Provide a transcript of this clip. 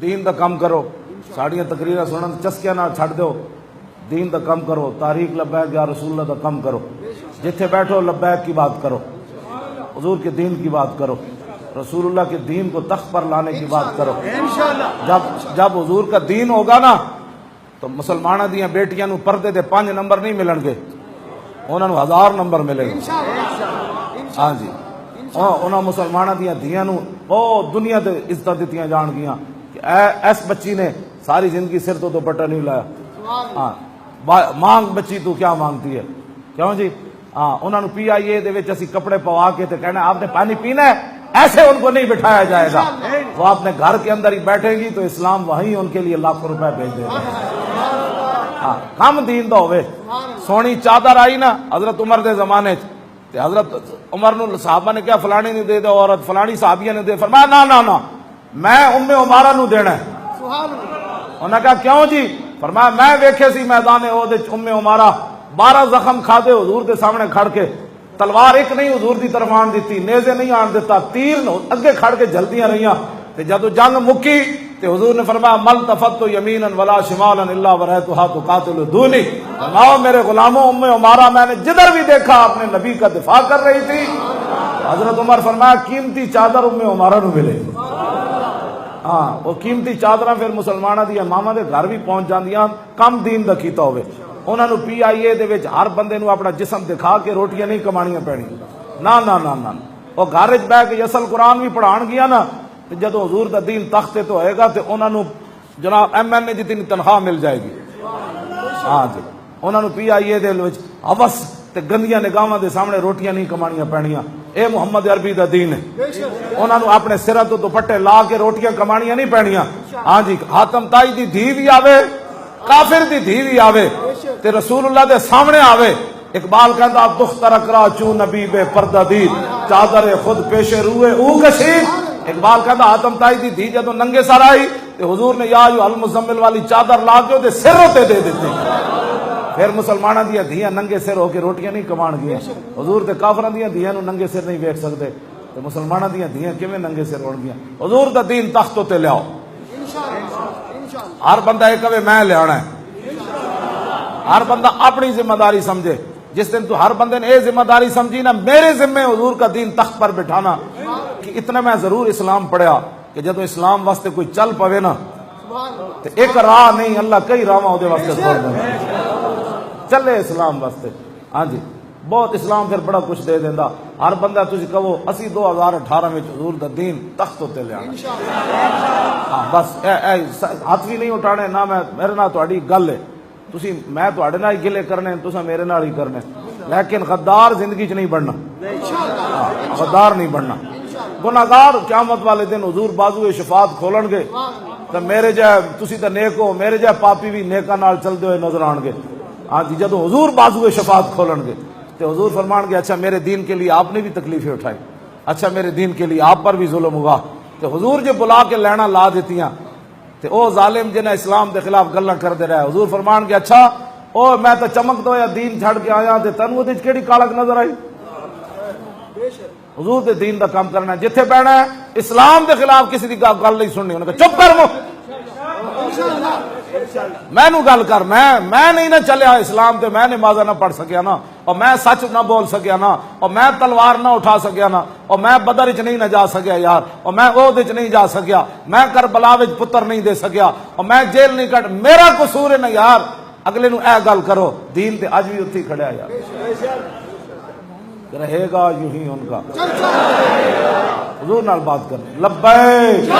دین دا کم کرو، ساڑیاں تقریریں سنن چسکیاں نہ چھڈ دیو، دین دا کم کرو، تاریخ لبیک یا رسول اللہ دا کم کرو، جتھے بیٹھو لبیک کی بات کرو، حضور کے دین کی بات کرو، رسول اللہ کے دین کو تخت پر لانے کی بات کرو۔ جب حضور کا دین ہوگا نا تو مسلمانوں دیاں بیٹیاں نو پردے دے 5 نمبر نہیں ملن گے، انہاں نو 1000 نمبر ملے گے۔ ہاں جی، انہاں مسلمانوں دیاں دھیاں نو بہت دنیا تے عزت دتیاں جان گیاں کہ ایس بچی نے ساری زندگی سر تو دوپٹہ نہیں لایا۔ ہاں، مانگ بچی تو کیا مانگتی ہے، کیوں جی؟ ہاں، انہوں نے PIA دے وچ اسی کپڑے پوا کے تے کہنا آپ نے پانی پینا ہے، ایسے ان کو نہیں بٹھایا جائے گا۔ وہ اپنے گھر کے اندر ہی بیٹھیں گی تو اسلام وہیں ان کے لیے لاکھوں روپے بھیج دے گا۔ ہاں، کم دین دا ہوئے۔ سونی چادر آئی نا حضرت عمر دے زمانے تے حضرت عمر نو صحابہ نے کیا فلانی نے دے دو، عورت فلانی صحابیہ نے دے، فرمایا نا نا نا میں عمارہ نو دینا ہے۔ انہوں نے کہا کیوں جی؟ فرمایا میں ویکھے سی میدان احد وچ عمارہ 12 زخم کھادے حضور دے سامنے کھڑ کے، تلوار ایک نہیں حضور دی طرف آن دیتی، نیزے نہیں آن دیتا، تیر اگے کھڑ کے جلدیاں رہیاں تے جدو جنگ مکی تے حضور نے فرمایا مل تفت یمینا ولا شمالا الا ورأیتها تقاتل دونی۔ فرماؤ میرے غلاموں، عمارہ میں نے جدھر بھی دیکھا اپنے نبی کا دفاع کر رہی تھی۔ حضرت عمر فرمایا قیمتی چادر عمارہ نو ملے۔ ہاں، وہ قیمتی چادراں پھر مسلمانوں دی ماواں دے گھر بھی پہنچ جاندیاں، کم دین دا کیتا ہوئے۔ انہاں نو PIA دے وچ ہر بندے نو اپنا جسم دکھا کے روٹیاں نہیں کمانیاں پینی، نا نا نا نا۔ وہ گھر وچ بیٹھ کے اصل قرآن بھی پڑھان گیا نا تے جدوں حضور دا دین تخت تے ہوئے گا تے انہاں نو جناب MNA جتنی تنخواہ مل جائے گی۔ ہاں جی، انہاں نو PIA دے وچ ہوس تے گندیاں نگاہاں دے سامنے روٹیاں نہیں کمانیاں پینیاں۔ اے محمد عربی دا دین ہے، انہاں نو اپنے سراں تو دوپٹے لا کے روٹیاں کمانیاں نہیں پینیاں۔ ہاں جی، حاتم تائی دی دھی بھی آوے، کافر دی دھی بھی آوے تے رسول اللہ دے سامنے آوے۔ اقبال کہتا دختر اکرا چون نبی بے پردہ دید، چادر خود پیش روئے او کشید۔ اقبال کہتا حاتم تائی دی دھی جدو ننگے سر آئی تے حضور نے یا ایھا المزمل والی چادر لا کے دے سر تے دے دیتی۔ پھر مسلمانوں دیا دھیاں ننگے سر ہو کے روٹیاں نہیں کمان گیا۔ حضور تے کافراں دیا دھیاں نو ننگے سر نہیں ویکھ سکتے تے مسلمانوں دیا دھیاں کیویں ننگے سر ہون گیا؟ حضور دا دین تختوں تے لیاؤ، ہر بندہ یہ کہے میں لے آنا ہے، ہر بندہ اپنی ذمہ داری سمجھے۔ جس دن تو ہر بندے نے یہ ذمہ داری سمجھی نا میرے ذمہ حضور کا دین تخت پر بٹھانا، کہ اتنا میں ضرور اسلام پڑھیا کہ جدو اسلام واسطے کوئی چل پوے نا تو ایک راہ نہیں اللہ کئی راواں دے واسطے چھوڑ دے چلے اسلام واسطے۔ ہاں جی، بہت اسلام پھر بڑا کچھ دے دیندا۔ ہر بندہ تسی کہو اسی 2018 میں حضور دا دین تخت تے لے آنا۔ ہاں بس ہاتھ بھی نہیں اٹھانے نہ میں میرے نال تہاڈی گل ہے، تسی میں تہاڈے نال ہی گلے کرنے تساں میرے نال ہی کرنے، لیکن غدار زندگی چ نہیں بننا، غدار نہیں بننا۔ گناہگار قیامت والے دن حضور بازو شفاعت کھولن گے تے میرے جے تسی تے نیک ہو، میرے جے پاپی بھی نیکاں نال چلدے ہوئے نظر آن گے۔ ہاں جی، جدو حضور بازو شفاعت کھولن گے تو حضور فرمان گے اچھا میرے دین کے لیے آپ نے بھی تکلیفیں اٹھائی، اچھا میرے دین کے لیے آپ پر بھی ظلم ہوا، تو حضور جو بلا کے لینا لا دیتیاں تے او ظالم جنہیں اسلام دے خلاف گلاں کردے رہے، حضور فرمان گے اچھا او میں تو چمک دو یا دین چھڑ کے آیا تے تینوں اودے وچ کیڑی کالک نظر آئی؟ حضور دے دین دا کام کرنا، جتھے بیٹھنا ہے اسلام دے خلاف کسی دی گل نہیں سننی، انہوں نے کہا چپ کر مو میں نو گل کر، میں نہیں نہ چلیا اسلام تے میں نمازاں نہ پڑھ سکیا نا، اور میں سچ نہ بول سکیا نا، اور میں تلوار نہ اٹھا سکیا نا، اور میں بدر وچ نہیں نہ جا سکیا یار، اور میں احد وچ نہیں جا سکیا، میں کربلا وچ پتر نہیں دے سکیا، اور میں جیل نہیں کٹ، میرا قصور ہے نا یار۔ اگلے نو اے گل کرو، دین تے اج بھی اتھی کھڑیا یار، رہے گا یوں ہی ان کا۔ حضور نال بات کریں، لبیک